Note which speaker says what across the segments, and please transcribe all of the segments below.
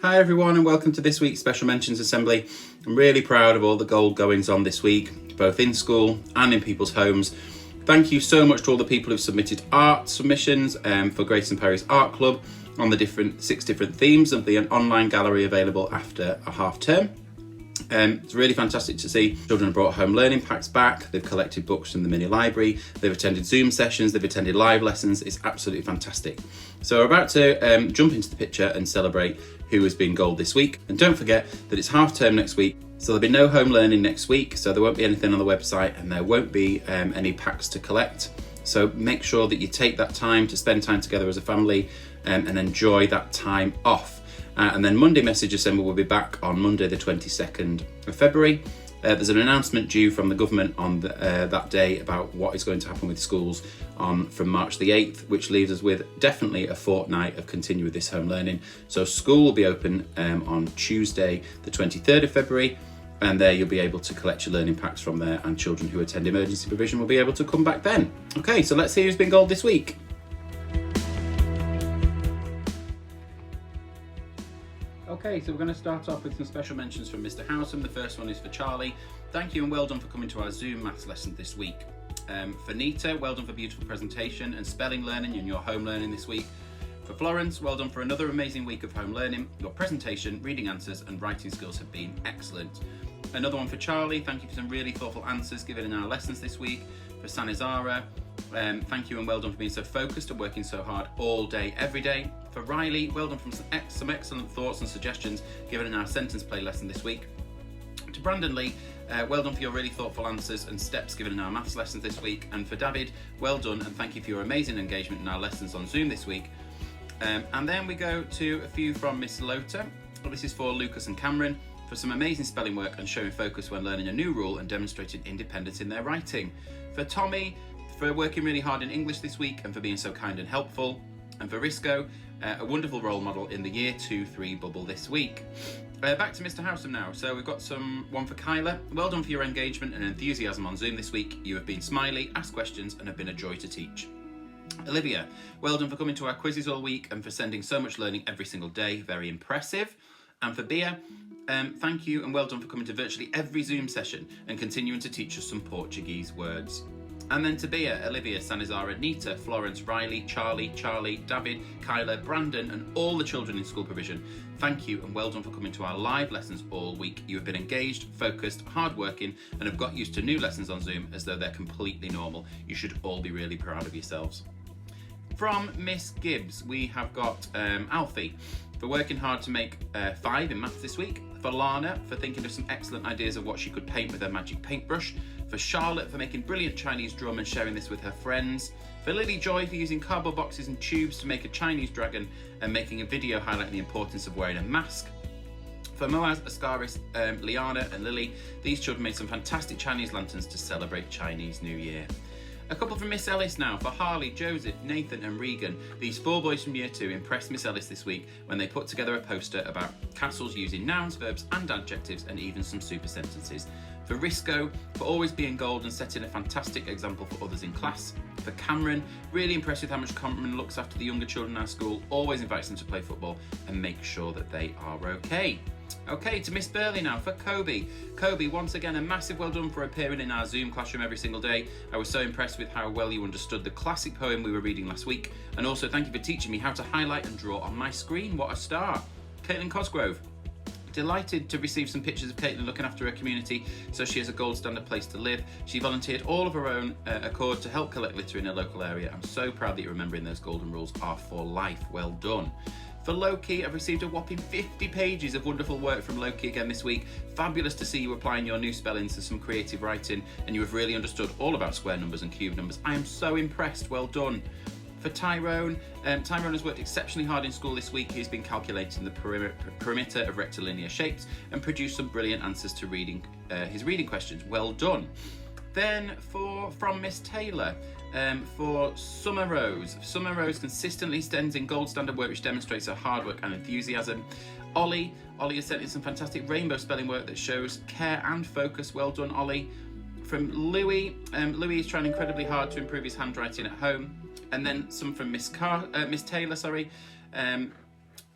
Speaker 1: Hi everyone and welcome to this week's Special Mentions Assembly. I'm really proud of all the gold goings on this week, both in school and in people's homes. Thank you so much to all the people who've submitted art submissions for Grayson Perry's Art Club on the 6 different themes of the online gallery available after a half term. It's really fantastic to see children have brought home learning packs back, they've collected books from the mini library, they've attended Zoom sessions, they've attended live lessons. It's absolutely fantastic. So we're about to jump into the picture and celebrate who has been gold this week. And don't forget that it's half term next week, so there'll be no home learning next week, so there won't be anything on the website and there won't be any packs to collect. So make sure that you take that time to spend time together as a family and enjoy that time off. And then Monday Message Assembly will be back on Monday the 22nd of February. There's an announcement due from the government on that day about what is going to happen with schools from March the 8th, which leaves us with definitely a fortnight of continue with this home learning. So school will be open on Tuesday the 23rd of February, and there you'll be able to collect your learning packs from there, and children who attend emergency provision will be able to come back then. Okay, so let's see who's been gold this week. Okay, so we're going to start off with some special mentions from Mr. Howsam. The first one is for Charlie. Thank you and well done for coming to our Zoom maths lesson this week. For Nita, well done for beautiful presentation and spelling learning in your home learning this week. For Florence, well done for another amazing week of home learning. Your presentation, reading answers and writing skills have been excellent. Another one for Charlie, thank you for some really thoughtful answers given in our lessons this week. For Sanizara, thank you and well done for being so focused and working so hard all day, every day. For Riley, well done for some excellent thoughts and suggestions given in our sentence play lesson this week. To Brandon Lee, well done for your really thoughtful answers and steps given in our maths lessons this week. And for David, well done and thank you for your amazing engagement in our lessons on Zoom this week. And then we go to a few from Miss Lota. This is for Lucas and Cameron, for some amazing spelling work and showing focus when learning a new rule and demonstrating independence in their writing. For Tommy, for working really hard in English this week and for being so kind and helpful. And for Risco, a wonderful role model in the Year 2-3 bubble this week. Back to Mr. Howsam now. So we've got one for Kyla. Well done for your engagement and enthusiasm on Zoom this week. You have been smiley, asked questions and have been a joy to teach. Olivia, well done for coming to our quizzes all week and for sending so much learning every single day. Very impressive. And for Bia, thank you and well done for coming to virtually every Zoom session and continuing to teach us some Portuguese words. And then to Bia, Olivia, Sanizara, Nita, Florence, Riley, Charlie, David, Kyla, Brandon and all the children in school provision, thank you and well done for coming to our live lessons all week. You have been engaged, focused, hardworking and have got used to new lessons on Zoom as though they're completely normal. You should all be really proud of yourselves. From Miss Gibbs, we have got Alfie for working hard to make 5 in maths this week. For Lana, for thinking of some excellent ideas of what she could paint with her magic paintbrush. For Charlotte, for making brilliant Chinese drum and sharing this with her friends. For Lily Joy, for using cardboard boxes and tubes to make a Chinese dragon and making a video highlighting the importance of wearing a mask. For Moaz, Ascaris, Liana and Lily, these children made some fantastic Chinese lanterns to celebrate Chinese New Year. A couple from Miss Ellis now. For Harley, Joseph, Nathan and Regan, these 4 boys from Year 2 impressed Miss Ellis this week when they put together a poster about castles using nouns, verbs and adjectives and even some super sentences. For Risco, for always being gold and setting a fantastic example for others in class. For Cameron, really impressed with how much Cameron looks after the younger children in our school, always invites them to play football and make sure that they are okay. Okay, to Miss Burley now. For Kobe. Kobe, once again, a massive well done for appearing in our Zoom classroom every single day. I was so impressed with how well you understood the classic poem we were reading last week. And also thank you for teaching me how to highlight and draw on my screen. What a star. Caitlin Cosgrove. Delighted to receive some pictures of Caitlin looking after her community so she has a gold standard place to live. She volunteered all of her own accord to help collect litter in her local area. I'm so proud that you're remembering those golden rules are for life. Well done. For Loki, I've received a whopping 50 pages of wonderful work from Loki again this week. Fabulous to see you applying your new spellings to some creative writing and you have really understood all about square numbers and cube numbers. I am so impressed, well done. For Tyrone, Tyrone has worked exceptionally hard in school this week. He's been calculating the perimeter of rectilinear shapes and produced some brilliant answers to his reading questions. Well done. Then from Miss Taylor, for Summer Rose. Summer Rose consistently sends in gold standard work which demonstrates her hard work and enthusiasm. Ollie has sent in some fantastic rainbow spelling work that shows care and focus. Well done, Ollie. From Louis, Louis is trying incredibly hard to improve his handwriting at home. And then some from Miss Taylor,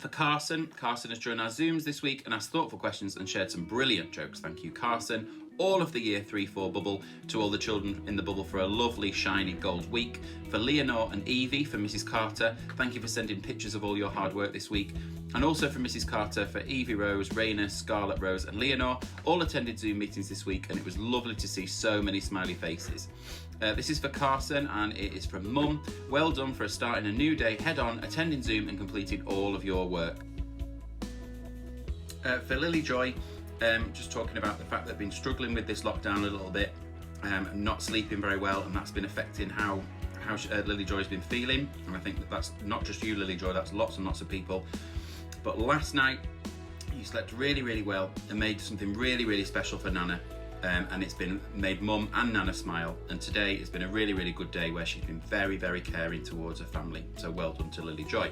Speaker 1: For Carson has joined our Zooms this week and asked thoughtful questions and shared some brilliant jokes. Thank you, Carson. All of the year 3-4 bubble to all the children in the bubble for a lovely shiny gold week. For Leonore and Evie, for Mrs. Carter, thank you for sending pictures of all your hard work this week. And also for Mrs. Carter, for Evie Rose, Raina, Scarlett Rose and Leonore, all attended Zoom meetings this week and it was lovely to see so many smiley faces. This is for Carson and it is from Mum. Well done for starting a new day head on, attending Zoom and completing all of your work. For Lily Joy, just talking about the fact that they've been struggling with this lockdown a little bit, not sleeping very well, and that's been affecting how Lily Joy's been feeling. And I think that's not just you, Lily Joy, that's lots and lots of people. But last night, you slept really, really well and made something really, really special for Nana. And it's made Mum and Nana smile. And today it's been a really, really good day where she's been very, very caring towards her family. So well done to Lily Joy.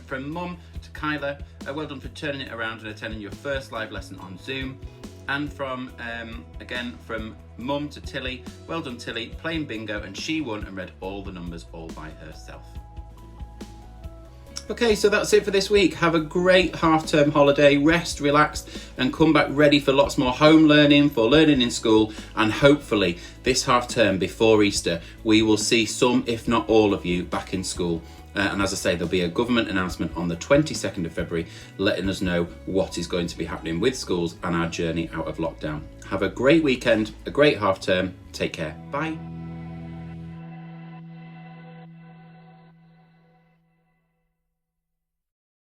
Speaker 1: From Mum to Kyla, well done for turning it around and attending your first live lesson on Zoom. And from Mum to Tilly, well done Tilly, playing bingo, and she won and read all the numbers all by herself. Okay, so that's it for this week. Have a great half-term holiday, rest, relax, and come back ready for lots more home learning, for learning in school, and hopefully this half-term before Easter, we will see some, if not all of you, back in school. And as I say, there'll be a government announcement on the 22nd of February letting us know what is going to be happening with schools and our journey out of lockdown. Have a great weekend, a great half-term. Take care. Bye.